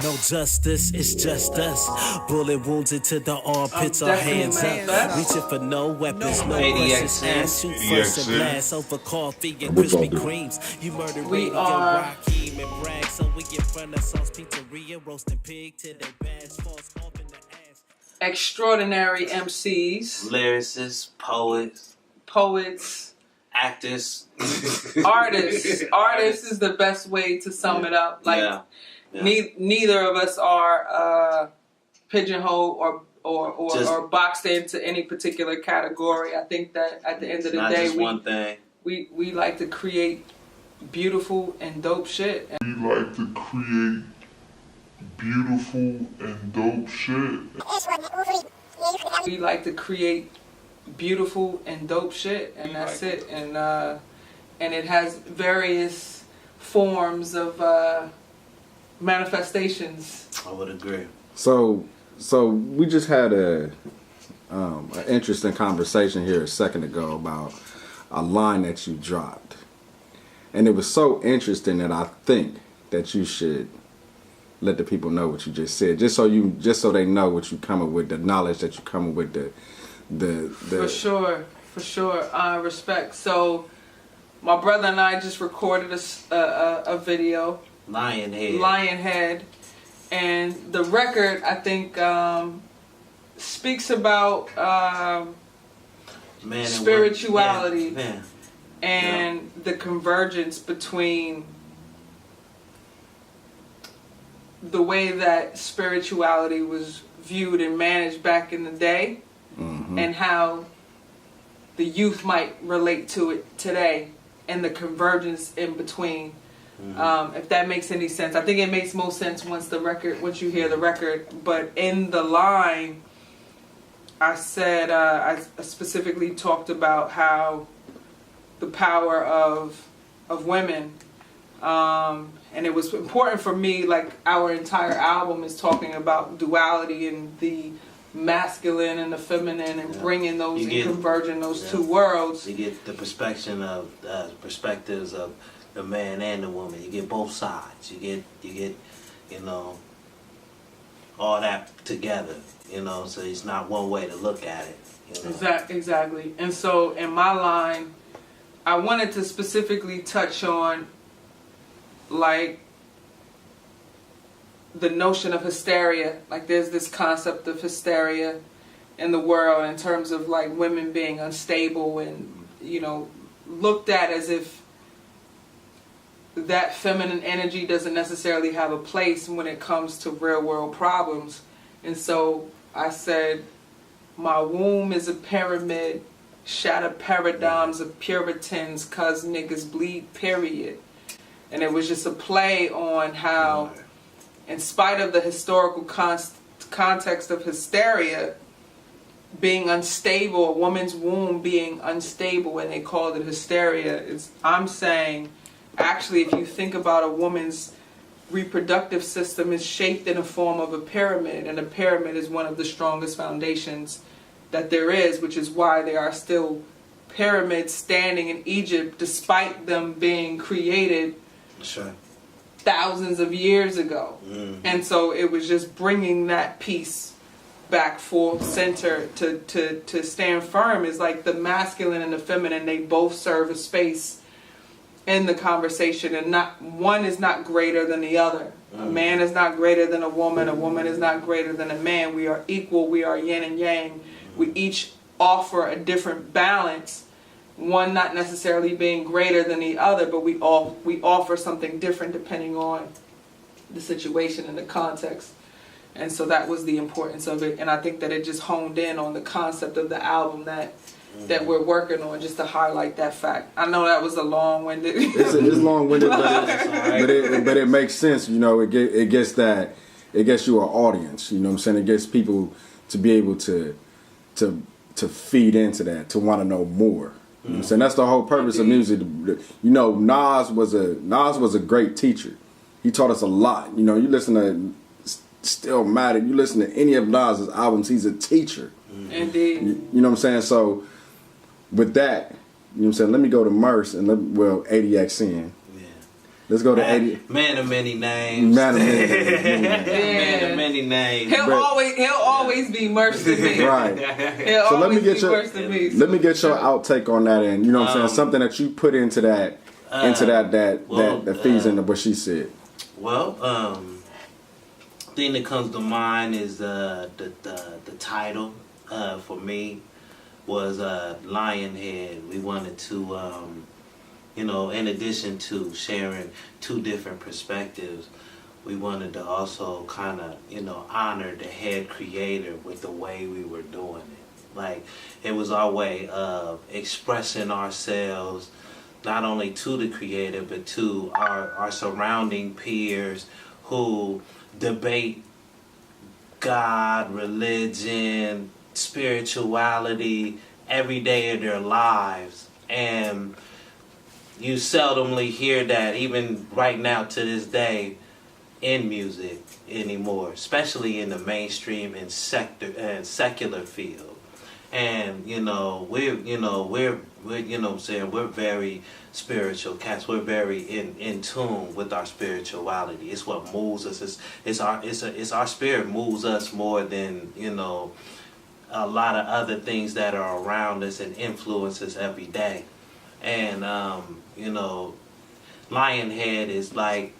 No justice, it's just us. Bullet wounds into the armpits, our hands up. Reaching for no weapons, no questions asked. Shoot first and blast over coffee and Krispy Kremes. You murdered Radio Raheem and brag. So we in front of Sauce Pizzeria, roasting pig till they bash falls off in the ass. Extraordinary MCs, lyricists, poets, actors, artists. Artists is the best way to sum it up. Like neither of us are pigeonholed or boxed into any particular category. I think that at the end of the day, we like to create beautiful and dope shit. We like to create beautiful and dope shit. We like to create beautiful and dope shit, and that's it. And it has various forms of manifestations. I would agree. So we just had an interesting conversation here a second ago about a line that you dropped, and it was so interesting that I think that you should let the people know what you just said, just so they know what you coming with, the knowledge that you coming with, the For sure. Respect. So my brother and I just recorded a video. Lionhead. And the record, I think, speaks about spirituality and the convergence between the way that spirituality was viewed and managed back in the day, and how the youth might relate to it today, and the convergence in between. If that makes any sense. I think it makes most sense once you hear the record. But in the line, I said, I specifically talked about how the power of women, and it was important for me, like our entire album is talking about duality and the masculine and the feminine, and bringing those and converging those two worlds. You get the perspectives of the man and the woman. You get both sides. You get all that together. So it's not one way to look at it. Exactly. And so in my line, I wanted to specifically touch on like the notion of hysteria. Like there's this concept of hysteria in the world in terms of like women being unstable and looked at as if that feminine energy doesn't necessarily have a place when it comes to real world problems. And so I said, my womb is a pyramid, shatter paradigms of Puritans, cause niggas bleed, period. And it was just a play on how, in spite of the historical context of hysteria being unstable, a woman's womb being unstable, and they called it hysteria, I'm saying, actually, if you think about a woman's reproductive system, is shaped in a form of a pyramid, and a pyramid is one of the strongest foundations that there is, which is why there are still pyramids standing in Egypt despite them being created thousands of years ago. And so it was just bringing that piece back full center to stand firm. Is like the masculine and the feminine, they both serve a space in the conversation, and not one is not greater than the other. A man is not greater than a woman is not greater than a man. We are equal, we are yin and yang. We each offer a different balance, one not necessarily being greater than the other, but we offer something different depending on the situation and the context. And so that was the importance of it, and I think that it just honed in on the concept of the album that we're working on, just to highlight that fact. I know that was a long-winded. It's long-winded, but it makes sense. It gets you an audience. You know what I'm saying? It gets people to be able to feed into that, to want to know more. You know what I'm saying? That's the whole purpose of music. Nas was a great teacher. He taught us a lot. You listen to Stillmatic, you listen to any of Nas's albums, he's a teacher. Indeed. You know what I'm saying? So with that, you know what I'm saying, let me go to Merce and ADXN. Let's go to 80. Man of many names. Man of many names. Man of many names. He'll always be mercy to me. Right. He'll So let me always get be your worse than me. let me get your outtake on that, and you know what I'm saying, something that you put into that that feeds into what she said. Well, thing that comes to mind is the title for me was Lionhead. We wanted to in addition to sharing two different perspectives, we wanted to also kind of honor the head creator with the way we were doing it. Like, it was our way of expressing ourselves not only to the creator but to our surrounding peers who debate God, religion, spirituality every day of their lives. And you seldomly hear that even right now to this day in music anymore, especially in the mainstream and secular field. And we're very spiritual cats. We're very in tune with our spirituality. It's what moves us. It's our spirit moves us more than a lot of other things that are around us and influence us every day. And Lionhead is like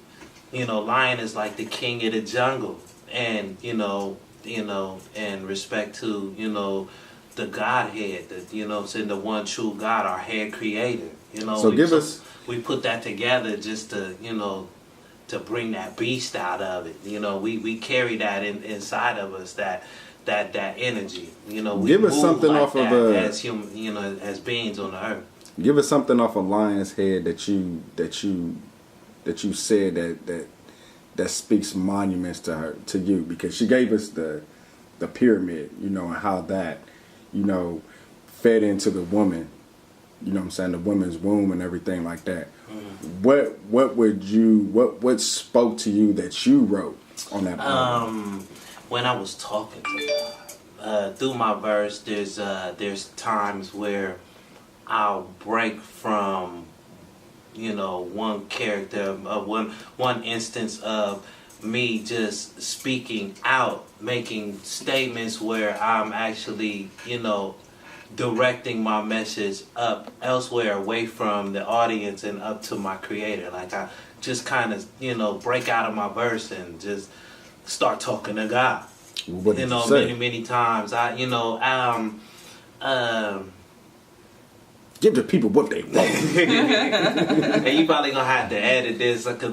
lion is like the king of the jungle, and and respect to the Godhead, the one true God, our head creator. So we put that together just to to bring that beast out of it. We carry that inside of us, that energy. We give us something like off that of as human, as beings on the earth. Give us something off of Lion's Head that you said that speaks monuments to you, because she gave us the pyramid, and how that fed into the woman, the woman's womb and everything like that. What spoke to you that you wrote on that album? When I was talking to God through my verse, there's times where I'll break from one character, one instance of me just speaking out, making statements where I'm actually directing my message up elsewhere, away from the audience and up to my creator. Like, I just kind of break out of my verse and just start talking to God. What did you say? Many times give the people what they want. And you probably gonna have to edit this because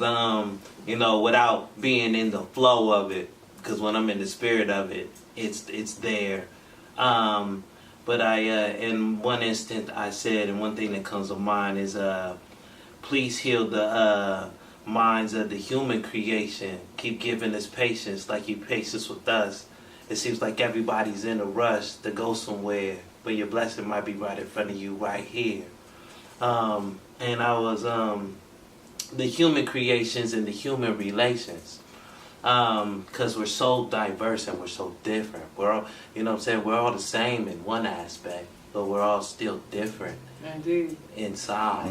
without being in the flow of it, because when I'm in the spirit of it, it's there. But in one instant I said, and one thing that comes to mind is please heal the minds of the human creation. Keep giving us patience like you patience with us. It seems like everybody's in a rush to go somewhere, but your blessing might be right in front of you right here. And I was the human creations and the human relations, because we're so diverse and we're so different. We're all, we're all the same in one aspect, but we're all still different. Indeed. Inside,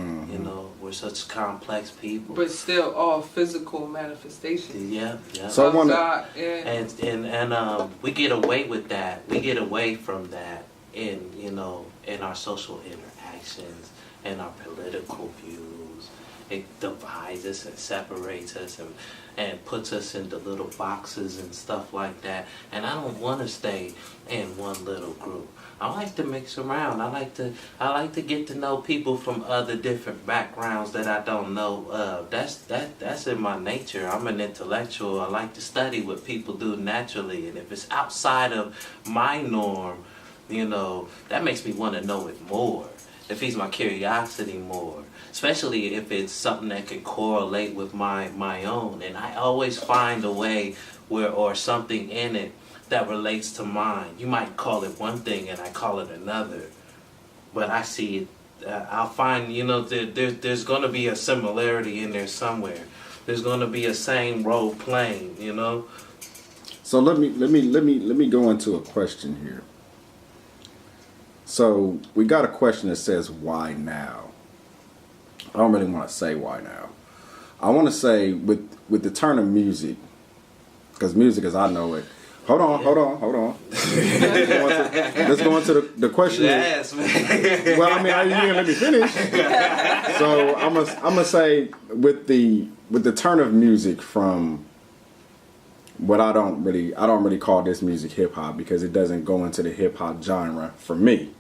we're such complex people. But still all physical manifestations. Yeah. So I want God, and we get away with that. We get away from that in our social interactions and our political views. It divides us and separates us and puts us into little boxes and stuff like that. And I don't want to stay in one little group. I like to mix around. I like to get to know people from other different backgrounds that I don't know of. That's in my nature. I'm an intellectual. I like to study what people do naturally, and if it's outside of my norm, that makes me want to know it more. It feeds my curiosity more, especially if it's something that can correlate with my own. And I always find a way or something in it that relates to mine. You might call it one thing and I call it another, but I see it. I'll find there's going to be a similarity in there somewhere. There's going to be a same role playing. So let me go into a question here. So we got a question that says, why now? I don't really want to say why now. I want to say with the turn of music, because music as I know it. Hold on. Let's go into the question. Yes, man. Well, I mean, you didn't let me finish. So I'm gonna say with the turn of music from what I don't really call this music hip hop, because it doesn't go into the hip hop genre for me.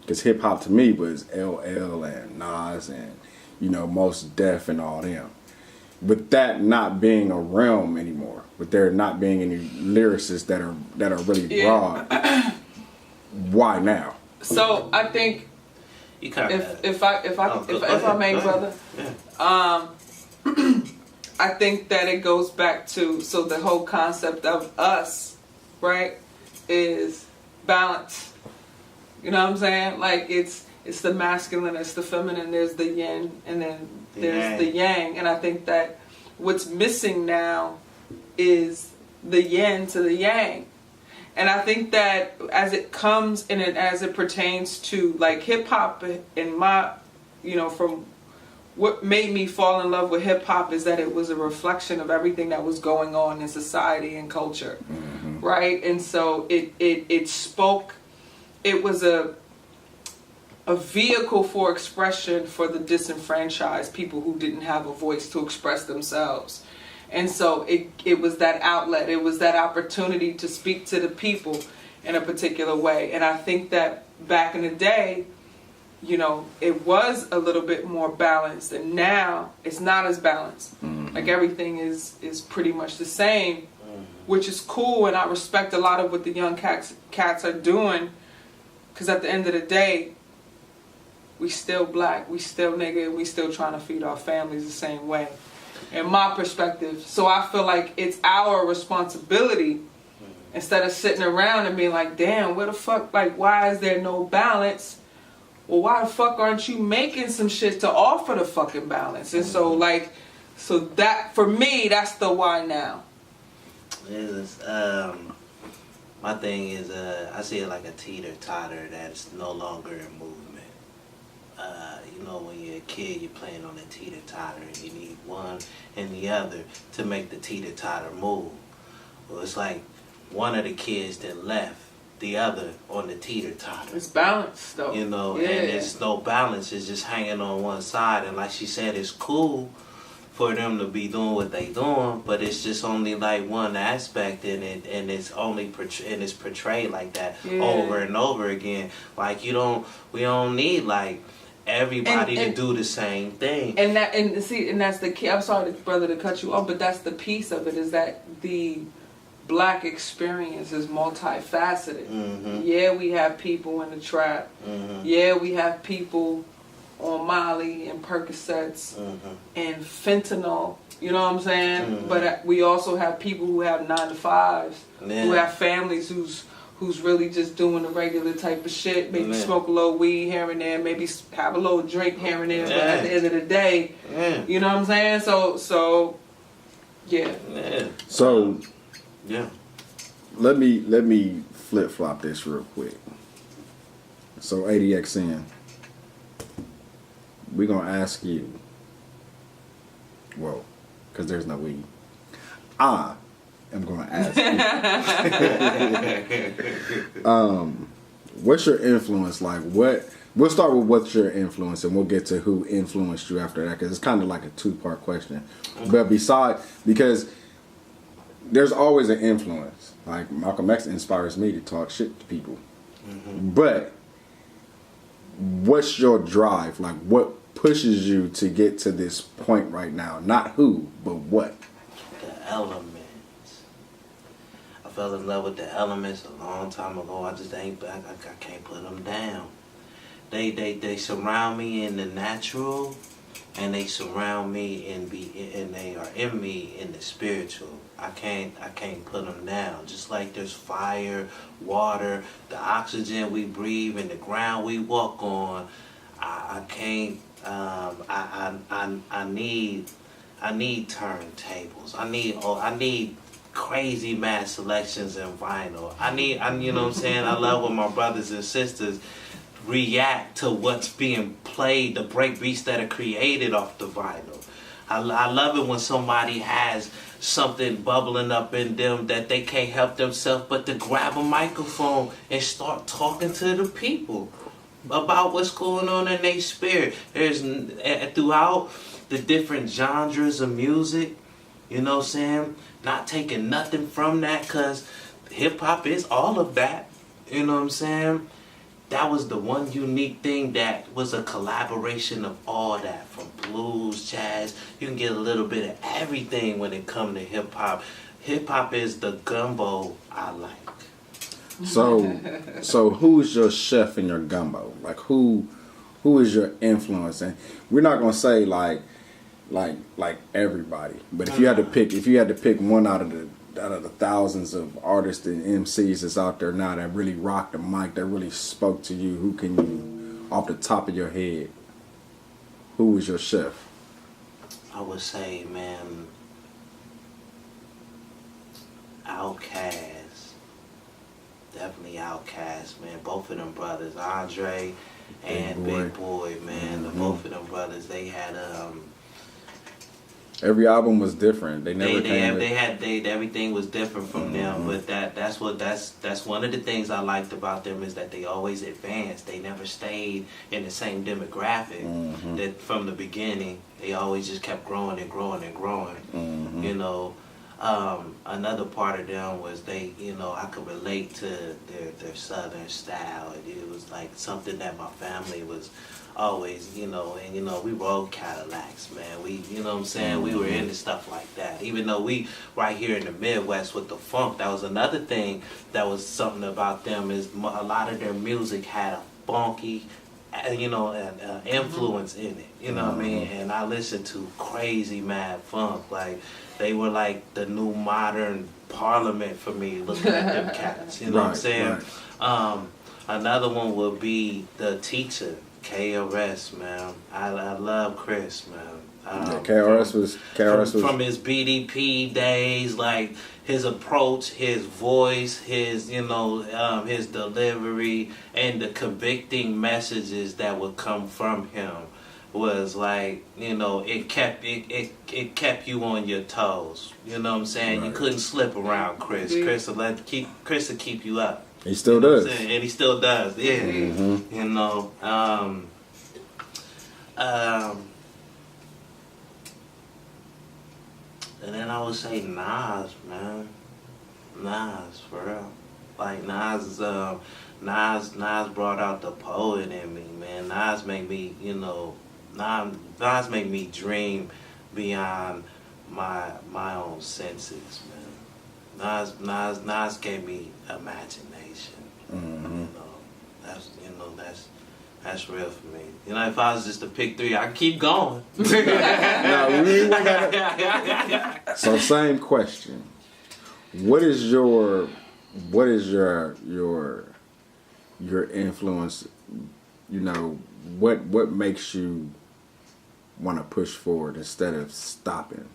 Because hip hop to me was LL and Nas and Mos Def and all them. With that not being a realm anymore, with there not being any lyricists that are really broad, why now? So I think if I may, brother, I think that it goes back to the whole concept of us, right, is balance. You know what I'm saying? Like it's the masculine, it's the feminine, there's the yin, and then there's the yang. And I think that what's missing now is the yin to the yang. And I think that as it comes and as it pertains to like hip hop, in my, from what made me fall in love with hip hop is that it was a reflection of everything that was going on in society and culture, right? And so it spoke. It was a vehicle for expression for the disenfranchised, people who didn't have a voice to express themselves. And so it was that outlet. It was that opportunity to speak to the people in a particular way. And I think that back in the day, it was a little bit more balanced. And now it's not as balanced. Like everything is pretty much the same, which is cool. And I respect a lot of what the young cats are doing. Because at the end of the day, we still black, we still nigga, we still trying to feed our families the same way. In my perspective. So I feel like it's our responsibility, instead of sitting around and being like, damn, where the fuck, like, why is there no balance? Well, why the fuck aren't you making some shit to offer the fucking balance? And so that, for me, that's the why now. My thing is, I see it like a teeter-totter that's no longer in movement. When you're a kid, you're playing on a teeter-totter, and you need one and the other to make the teeter-totter move. Well, it's like one of the kids that left the other on the teeter-totter. It's balanced, though. And there's no balance. It's just hanging on one side. And like she said, it's cool for them to be doing what they doing, but it's just only like one aspect in it, and it's only portrayed like that over and over again. Like we don't need like everybody to do the same thing. And that's the key. I'm sorry, brother, to cut you off, but that's the piece of it, is that the black experience is multifaceted. Yeah, we have people in the trap. Yeah, we have people on Molly and Percocets and fentanyl, you know what I'm saying? But we also have people who have 9 to 5s, who have families who's really just doing the regular type of shit, maybe smoke a little weed here and there, maybe have a little drink here and there, but at the end of the day, you know what I'm saying? So let me flip-flop this real quick. So ADXN, we're going to ask you, well, because there's no we, I am going to ask you, what's your influence like? We'll start with what's your influence, and we'll get to who influenced you after that, because it's kind of like a 2-part question. But because there's always an influence. Like Malcolm X inspires me to talk shit to people. But what's your drive? Like, what pushes you to get to this point right now? Not who, but what? The elements. I fell in love with the elements a long time ago. I can't put them down. They surround me in the natural, and they surround me and they are in me in the spiritual. I can't put them down. Just like there's fire, water, the oxygen we breathe, and the ground we walk on. I can't. I need turntables. I need crazy mad selections and vinyl. You know what I'm saying? I love when my brothers and sisters react to what's being played, the break beats that are created off the vinyl. I love it when somebody has something bubbling up in them that they can't help themselves but to grab a microphone and start talking to the people about what's going on in their spirit. There's throughout the different genres of music, you know what I'm saying? Not taking nothing from that, because hip hop is all of that. You know what I'm saying? That was the one unique thing that was a collaboration of all that, from blues, jazz. You can get a little bit of everything when it comes to hip hop. Hip hop is the gumbo I like. So who's your chef in your gumbo? Like who is your influence? And we're not gonna say like everybody, but if you had to pick one out of the thousands of artists and MCs that's out there now that really rocked the mic, that really spoke to you, who can you, off the top of your head, who was your chef? I would say, man, Outkast. Definitely Outkast, man. Both of them brothers, Andre and Big Boy, man. The both of them brothers, they had every album was different. They everything was different from them. But that's one of the things I liked about them, is that they always advanced. They never stayed in the same demographic. That from the beginning, they always just kept growing and growing and growing. You know. Another part of them was they, you know, I could relate to their southern style. It was like something that my family was always, you know, and you know, we rode Cadillacs, man. We, you know what I'm saying, we were into stuff like that. Even though we right here in the Midwest with the funk, that was another thing that was something about them, is a lot of their music had a funky, you know, an influence in it, you know what I mean? And I listened to crazy mad funk, like they were like the new modern Parliament for me, looking at them cats, you know what I'm saying? Right. Another one would be The Teacher, KRS, man. I love Chris, man. KRS was from his BDP days, like his approach, his voice, his, you know, his delivery, and the convicting messages that would come from him was like, you know, it kept you on your toes. You know what I'm saying? Right. You couldn't slip around Chris. Chris will keep you up. He still does. And he still does. Yeah. You know. And then I would say Nas, man. Nas, for real. Like Nas brought out the poet in me, man. Nas made me, you know, Nas made me dream beyond my own senses, man. Nas gave me imagination. That's real for me. You know, if I was just to pick three, I could keep going. So same question. What is your influence? You know, what makes you want to push forward instead of stopping?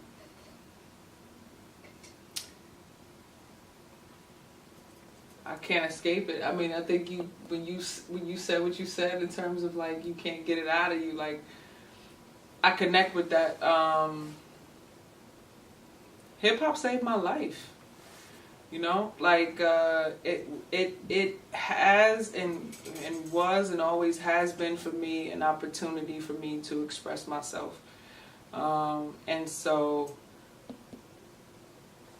I can't escape it. I mean, I think when you said what you said in terms of like you can't get it out of you, like I connect with that. Hip hop saved my life. You know, like it has and was and always has been for me an opportunity for me to express myself. And so,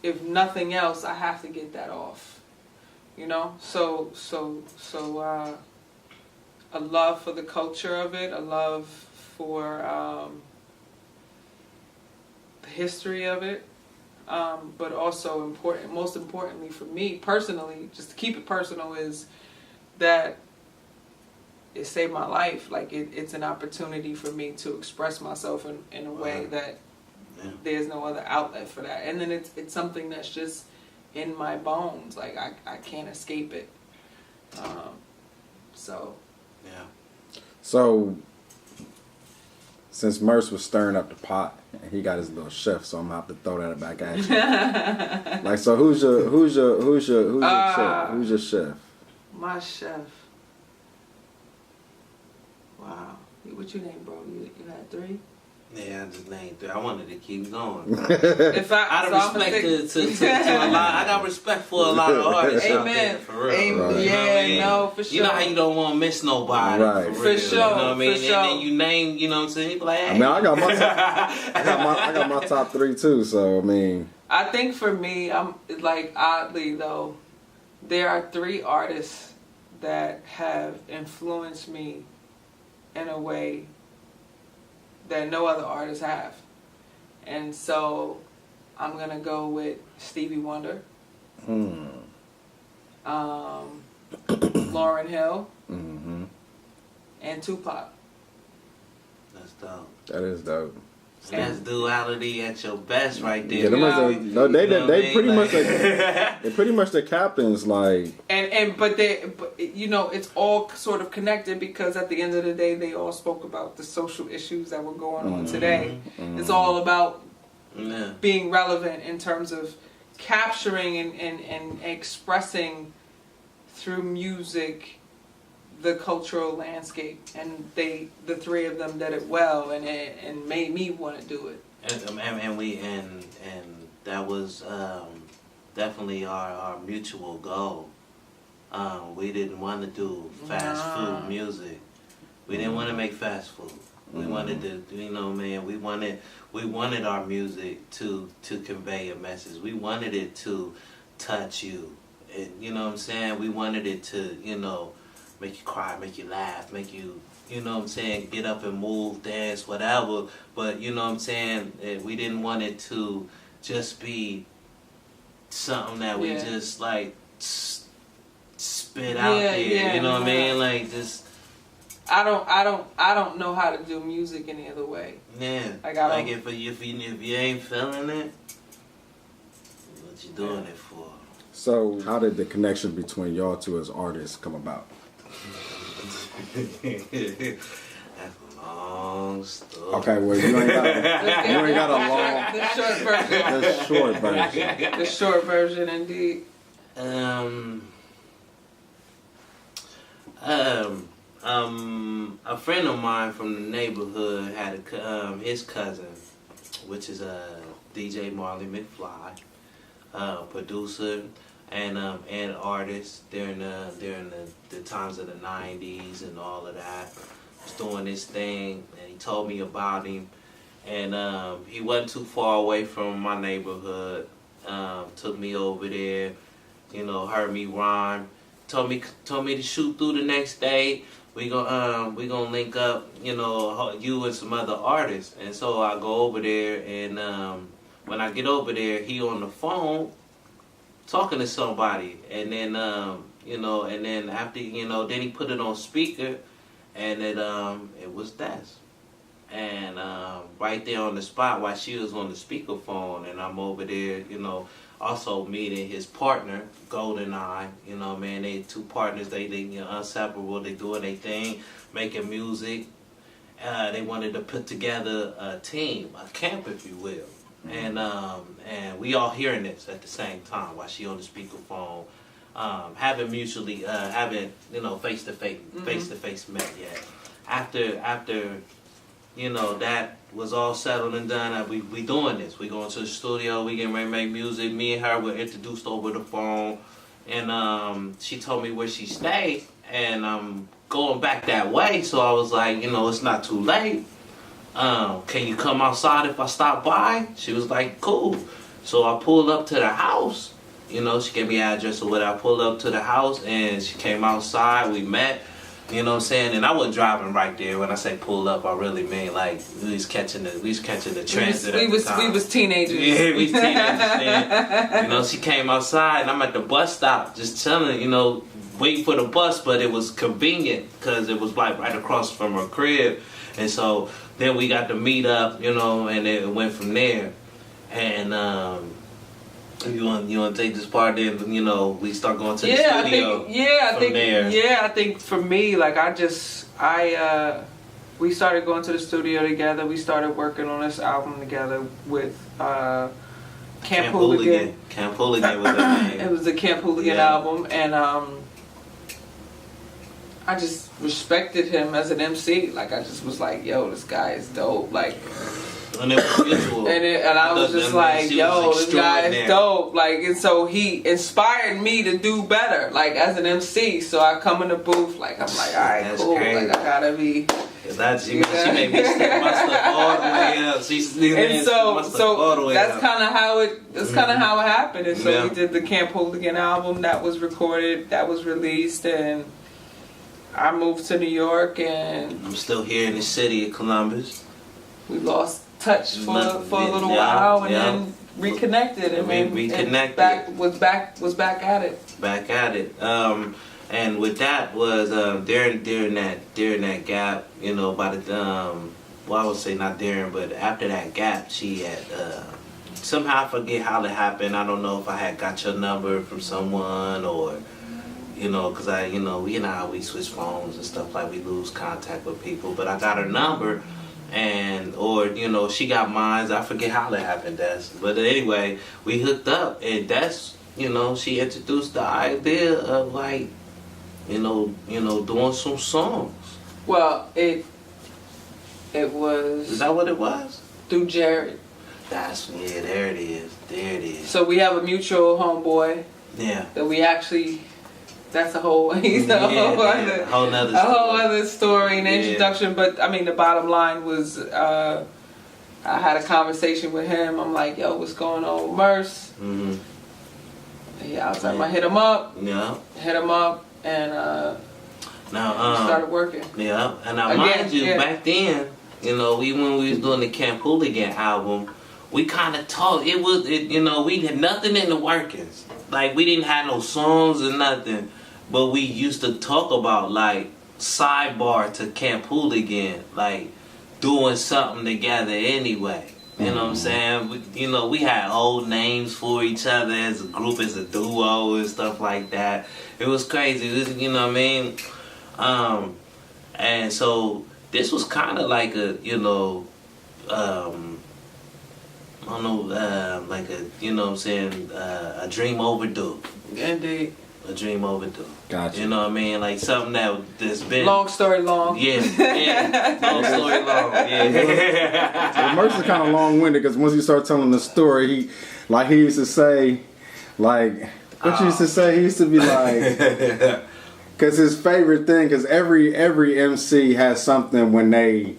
if nothing else, I have to get that off. You know, so a love for the culture of it, a love for the history of it, but also most importantly for me personally, just to keep it personal, is that it saved my life. Like it's an opportunity for me to express myself in a way that there's no other outlet for that, and then it's something that's just in my bones. Like I can't escape it. So since Merce was stirring up the pot, he got his little chef, so I'm gonna have to throw that back at you. Like, so who's your chef? Who's your chef? My chef. Wow. What you name, bro? You had three? Yeah, I just named 3. I wanted to keep going. If Out of respect to a lot, I got respect for a lot of artists out there, Amen. for real. Amen. Right. You know what I mean? No, for sure. You know how you don't want to miss nobody, Right. for For real. sure, You know what I mean? for sure. And then you name, you know what I'm saying? You be like, hey. I mean, I got my I got my top 3 too. So I mean, I think for me, I'm like oddly though, there are 3 artists that have influenced me in a way that no other artists have. And so I'm gonna go with Stevie Wonder, Lauryn Hill, and Tupac. That's dope. that is dope. That's duality at your best right there. Yeah, them Yeah. is no, they You know what I they mean? pretty much Like- they pretty much the captains. Like, But you know, it's all sort of connected because at the end of the day, they all spoke about the social issues that were going on today. It's all about Yeah. being relevant in terms of capturing and expressing through music the cultural landscape, and the 3 of them did it well, and made me want to do it. And that was definitely our mutual goal. We didn't want to do fast food music. We didn't want to make fast food. We wanted to, you know, man. We wanted our music to convey a message. We wanted it to touch you, and you know what I'm saying. We wanted it to, you know, make you cry, make you laugh, make you, you know what I'm saying, get up and move, dance, whatever. But you know what I'm saying, we didn't want it to just be something that we Yeah. just like spit out Yeah, there. yeah, You know what I yeah. mean? Like just I don't know how to do music any other way. yeah. Like, I Like don't- if you ain't feeling it, what you doing it for? so how did the connection between y'all 2 as artists come about? That's a long story. Okay, well you ain't got a long, The short version. the short version. The short version, indeed. A friend of mine from the neighborhood had his cousin, which is DJ Marley McFly, producer and artist during the times of the '90s and all of that. Was doing this thing, and he told me about him. And he wasn't too far away from my neighborhood. Took me over there, you know, heard me rhyme. Told me to shoot through the next day. We gonna link up, you know, you and some other artists. And so I go over there, and when I get over there, he on the phone talking to somebody. And then you know, and then after, you know, then he put it on speaker, and it was Des. And right there on the spot while she was on the speakerphone, and I'm over there, you know, also meeting his partner, Golden Eye. You know, man, they 2 partners, they you know, inseparable. They doing their thing, making music. They wanted to put together a team, a camp, if you will. And we all hearing this at the same time while she on the speakerphone, haven't you know, face to face met yet. After you know, that was all settled and done. We doing this. We going to the studio. We getting ready to make music. Me and her were introduced over the phone, and she told me where she stayed, and I'm going back that way. So I was like, you know, it's not too late. Can you come outside if I stop by? She was like, cool. So I pulled up to the house. You know, she gave me an address or whatever. I pulled up to the house, and she came outside. We met. You know what I'm saying? And I wasn't driving right there. When I say pull up, I really mean like we was catching the transit. We was teenagers. Yeah, we was teenagers then. You know, she came outside, and I'm at the bus stop just chilling, you know, waiting for the bus, but it was convenient because it was like right across from her crib. And so then we got to meet up, you know, and it went from there. And you want to take this part, then, you know, we start going to the studio. I think for me, like we started going to the studio together. We started working on this album together with Camp Hooligan. Camp Hooligan was the name. It was the Camp Hooligan album, and I just respected him as an MC. Like, I just was like, yo, this guy is dope. Like, and it was mutual. and I was just like, yo, this guy is dope. Like, and so he inspired me to do better, like, as an MC. So I come in the booth, like, I'm like, all right, That's cool. crazy. Like, I gotta be. She made me stick my stuff all the way up. And so that's kind of how it. That's kind of how it happened. And so we did the Camp Hooligan album that was recorded, that was released, and I moved to New York, and I'm still here in the city of Columbus. we lost touch for a little while, and then reconnected, and then reconnected. was back at it. Back at it. And with that was during that gap, you know, by the well, I would say not during, but after that gap, she had somehow, I forget how it happened. I don't know if I had got your number from someone, or you know, because you know how we switch phones and stuff, like we lose contact with people. But I got her number, or you know, she got mine. I forget how that happened, but anyway, we hooked up, and you know, she introduced the idea of like, you know, doing some songs. Well, it was. Is that what it was? Through Jared. There it is. So we have a mutual homeboy. Yeah. That we actually. That's a whole. whole other story and introduction. But I mean, the bottom line was, I had a conversation with him. I'm like, yo, what's going on with Merce? Mm-hmm. Yeah, I was like, I hit him up. Yeah. Hit him up, and now started working. Yeah, and now mind you, back then, you know, when we was doing the Camp Hooligan album, we kind of talked. You know, we had nothing in the workings. Like, we didn't have no songs or nothing, but we used to talk about, like, sidebar to Camp Hooligan, like, doing something together anyway. You know what I'm saying? We had old names for each other as a group, as a duo and stuff like that. It was crazy. You know what I mean? And so this was kind of like a, you know, I don't know, like a, you know what I'm saying, a dream overdue. Indeed. A dream overdue. Gotcha. You know what I mean? Like something that's been... Long story long. Yeah. Long story long. Yeah. So Merce is kind of long-winded, because once you start telling the story, he used to say, like, what you used to say? He used to be like, because his favorite thing, because every MC has something when they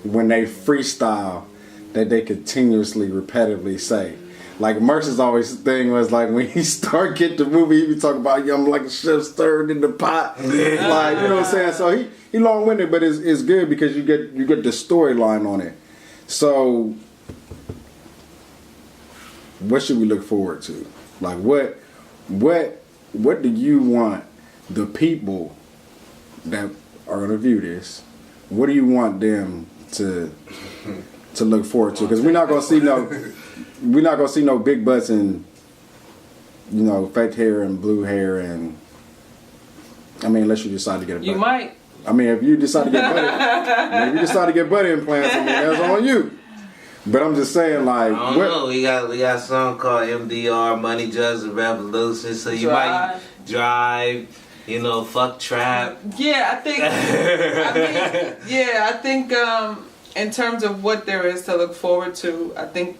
freestyle that they continuously, repetitively say. Like, Merce's always thing was like, when he start getting the movie, he be talking about, I'm like a chef stirred in the pot. Like, you know what I'm saying? So he long-winded, but it's good because you get the storyline on it. So what should we look forward to? Like, what do you want the people that are gonna view this? What do you want them to look forward to? Because we're not gonna see no big butts and, you know, fake hair and blue hair, and I mean, unless you decide to get a butt. You might. I mean, if you decide to get butt implants, I mean, that's on you. But I'm just saying, like, I don't know. We got a song called MDR, Money Drugs and Revolution. So you might drive, you know, fuck trap. Yeah, I think in terms of what there is to look forward to, I think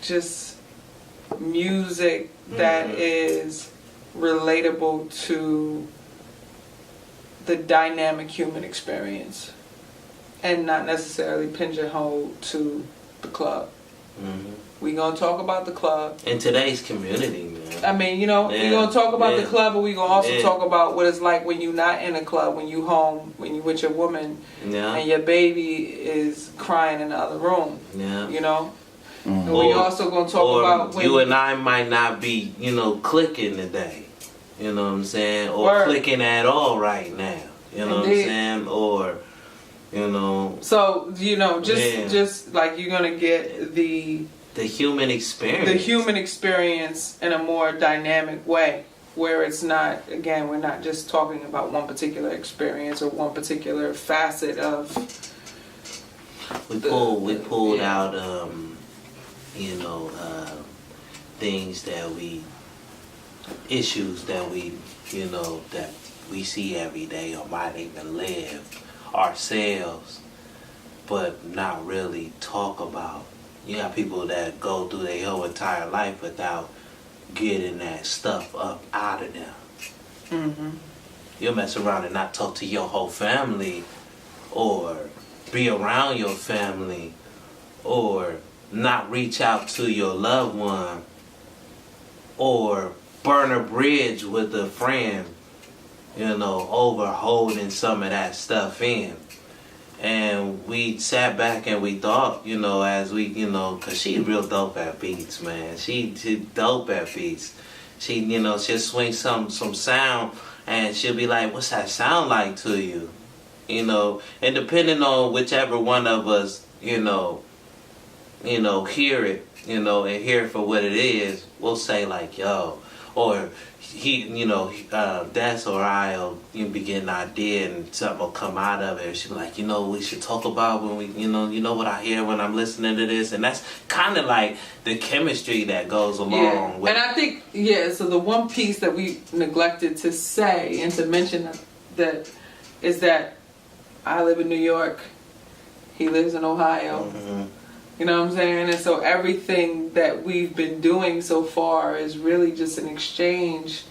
just music that is relatable to the dynamic human experience, and not necessarily pigeonholed to the club. We gonna talk about the club in today's community, man. I mean, you know, we gonna talk about the club, but we gonna also talk about what it's like when you're not in a club, when you home, when you with your woman, and your baby is crying in the other room. You know. And we also gonna talk about when you and I might not be, you know, clicking today. You know what I'm saying? Or clicking at all right now. You know what I'm saying? Or, you know. So, you know, just like you're gonna get the human experience. The human experience in a more dynamic way, where it's not, again, we're not just talking about one particular experience or one particular facet of. We pulled out you know, things that issues that we, you know, that we see every day or might even live ourselves, but not really talk about. You got people that go through their whole entire life without getting that stuff up out of them. Mm-hmm. You'll mess around and not talk to your whole family, or be around your family, or not reach out to your loved one, or burn a bridge with a friend, over holding some of that stuff in. And we sat back and we thought, as we, cause she real dope at beats, man. She dope at beats. She, she'll swing some sound and she'll be like, what's that sound like to you? And depending on whichever one of us, hear it, and hear it for what it is, we'll say like, yo, or Des or I'll be getting an idea and something will come out of it. She'll be like, we should talk about when we, you know what I hear when I'm listening to this. And that's kind of like the chemistry that goes along with. And I think, so the one piece that we neglected to say and to mention that is that I live in New York, he lives in Ohio. Mm-hmm. You know what I'm saying? And so everything that we've been doing so far is really just an exchange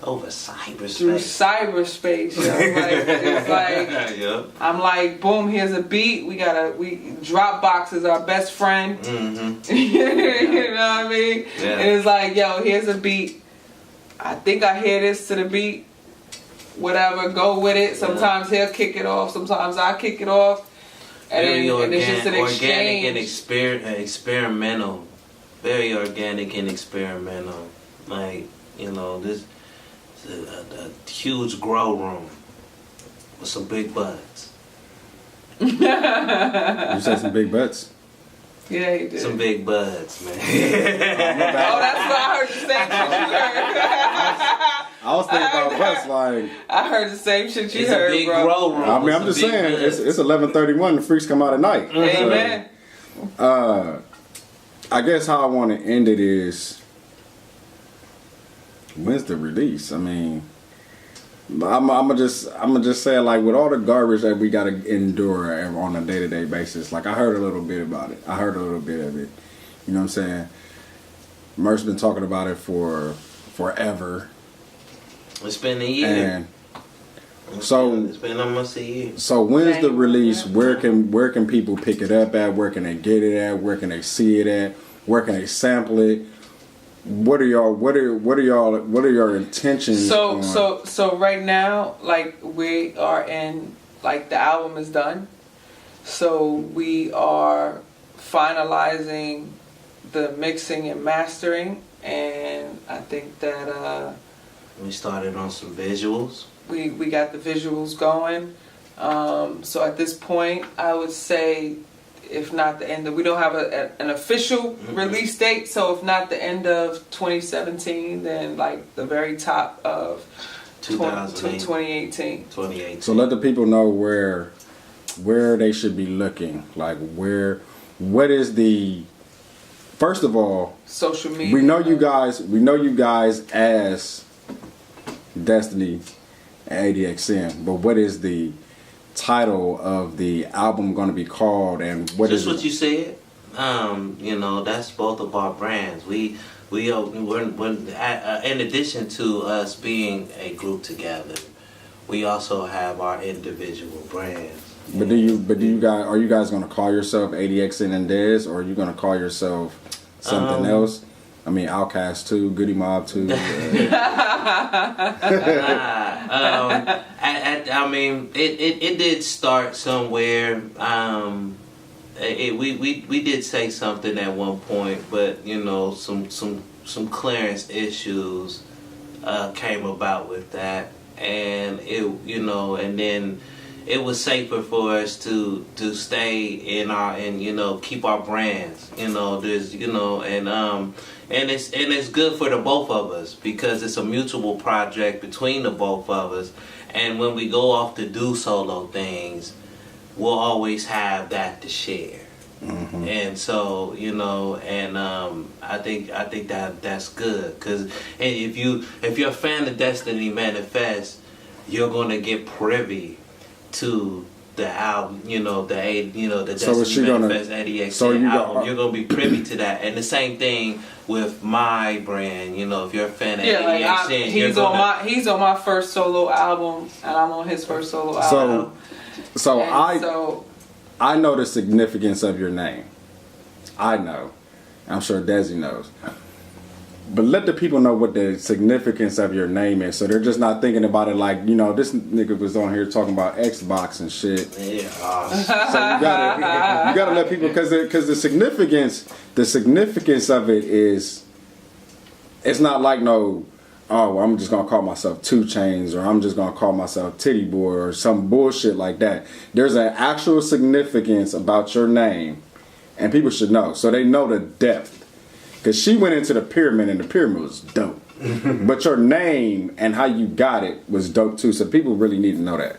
over cyberspace. Through cyberspace. It's like yep. I'm like, boom, here's a beat. We Dropbox is our best friend. Mm-hmm. You know what I mean? Yeah. And it's like, yo, here's a beat. I think I hear this to the beat. Whatever, go with it. Sometimes he'll kick it off. Sometimes I kick it off. And it's just an exchange. Organic and experimental. Very organic and experimental. Like, this is a huge grow room with some big butts. You said some big butts? Yeah, he did. Some big buds, man. That's what I heard the same shit you heard. I was thinking about butts, like... I heard the same shit you it's heard, a big bro. grow room. I mean, I'm just saying, it's 11:31, the freaks come out at night. Amen. I guess how I want to end it is, when's the release? I mean... I'm gonna just say, like, with all the garbage that we gotta endure on a day-to-day basis, like, I heard a little bit about it. I heard a little bit of it. You know what I'm saying? Merc's been talking about it for forever. It's been a year. And so it's been almost a year. So when's the release? Where can people pick it up at? Where can they get it at? Where can they see it at? Where can they sample it? What are your intentions? So right now, like, we are in, like, the album is done. So we are finalizing the mixing and mastering, and I think that we started on some visuals. We got the visuals going. So at this point, I would say, if not the end of, we don't have an official release date, so if not the end of 2017, then like the very top of 2018. So let the people know where they should be looking. Like, what is the, first of all, social media. We know you guys as Destiny and ADXN, but what is the title of the album going to be called, and what just is what you said? That's both of our brands. We're in addition to us being a group together, we also have our individual brands. But are you guys going to call yourself ADXN and Dez, or are you going to call yourself something else? I mean, Outkast 2, Goody Mob 2. It did start somewhere. We did say something at one point, but some clearance issues came about with that, and and then it was safer for us to stay in our keep our brands. And it's good for the both of us because it's a mutual project between the both of us. And when we go off to do solo things, we'll always have that to share. Mm-hmm. And so I think that's good, because if you're a fan of Destiny Manifest, you're gonna get privy to the album, the So is she Destiny gonna- Manifest ADXN so you got- album. You're gonna be privy to that, and the same thing with my brand. If you're a fan of ADXN, he's on my first solo album, and I'm on his first solo album. So And I know the significance of your name. I know. I'm sure Desi knows. But let the people know what the significance of your name is, so they're just not thinking about it like, this nigga was on here talking about Xbox and shit. Yeah. So you gotta let people, because the significance of it is, it's not like no, oh, well, I'm just gonna call myself 2 Chainz, or I'm just gonna call myself Titty Boy, or some bullshit like that. There's an actual significance about your name, and people should know, so they know the depth. Because she went into the pyramid, and the pyramid was dope. But your name and how you got it was dope too, so people really need to know that.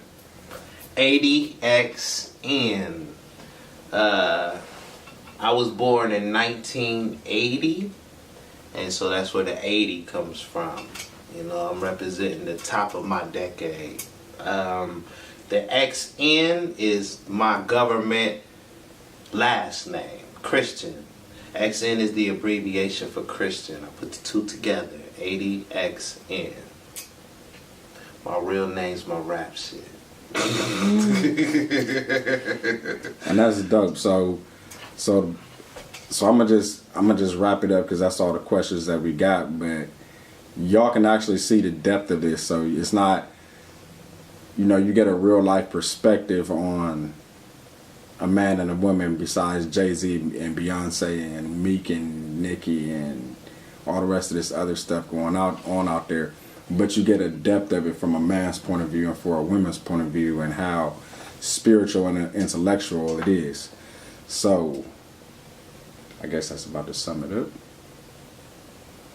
ADXN. I was born in 1980, and so that's where the 80 comes from. I'm representing the top of my decade. The XN is my government last name, Christian. XN is the abbreviation for Christian. I put the two together, ADXN. My real name's my rap shit. And that's dope. So I'm gonna just wrap it up, because that's all the questions that we got. But y'all can actually see the depth of this. So it's not, you get a real life perspective on a man and a woman besides Jay-Z and Beyonce and Meek and Nicki and all the rest of this other stuff going on out there. But you get a depth of it from a man's point of view and for a woman's point of view, and how spiritual and intellectual it is. So I guess that's about to sum it up.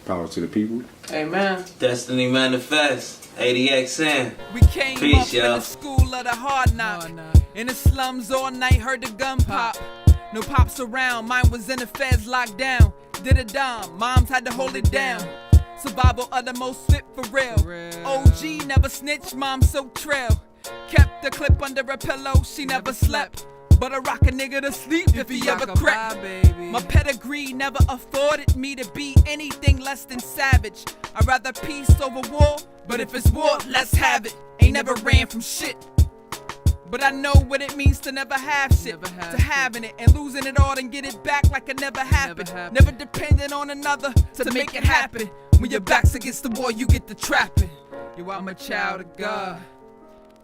Power to the people. Amen. Destiny Manifest. ADXN. We came Peace, up in y'all. the school of the hard knock. In the slums all night, heard the gun pop. No pops around, mine was in the feds locked down. Did a dime, moms had to hold it down. Survival of the most fit for real. OG never snitched, mom so trail. Kept the clip under a pillow, she never slept. But I rock a nigga to sleep if he ever crept. My pedigree never afforded me to be anything less than savage. I'd rather peace over war, but if it's war, let's have it. Ain't never ran from shit. But I know what it means to never have shit. To having it and losing it all and get it back like it never happened. Never depending on another to make it happen. When your back's against the wall, you get the trapping. Yo, I'm a child of God.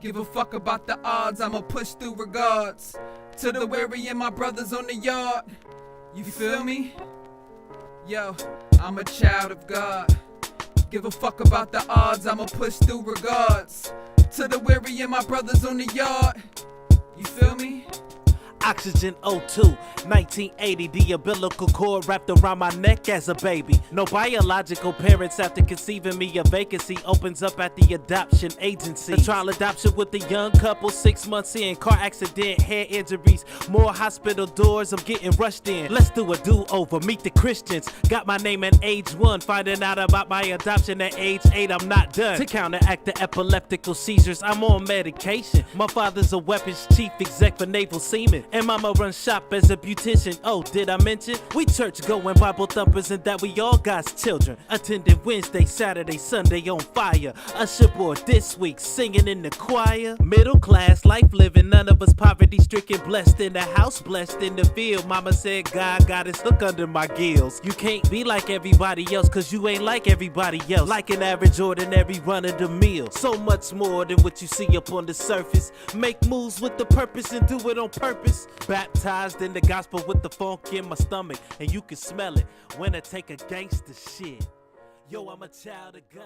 Give a fuck about the odds, I'ma push through regards. To the weary and my brothers on the yard. You feel me? Yo, I'm a child of God. Give a fuck about the odds, I'ma push through regards. To the weary and my brothers on the yard. You feel me? Oxygen O2, 1980, the umbilical cord wrapped around my neck as a baby. No biological parents after conceiving me. A vacancy opens up at the adoption agency. The trial adoption with the young couple, 6 months in. Car accident, head injuries, more hospital doors, I'm getting rushed in. Let's do a do-over, meet the Christians. Got my name at age 1, finding out about my adoption at age 8, I'm not done. To counteract the epileptical seizures, I'm on medication. My father's a weapons chief exec for Naval Seamen. And mama runs shop as a beautician. Oh, did I mention? We church going Bible thumpers and that we all God's children. Attended Wednesday, Saturday, Sunday on fire. Usher boy this week singing in the choir. Middle class life living, none of us poverty stricken. Blessed in the house, blessed in the field. Mama said God got his hook under my gills. You can't be like everybody else, cause you ain't like everybody else. Like an average ordinary run of the mill. So much more than what you see up on the surface. Make moves with the purpose and do it on purpose. Baptized in the gospel with the funk in my stomach, and you can smell it when I take a gangster shit. Yo, I'm a child of God.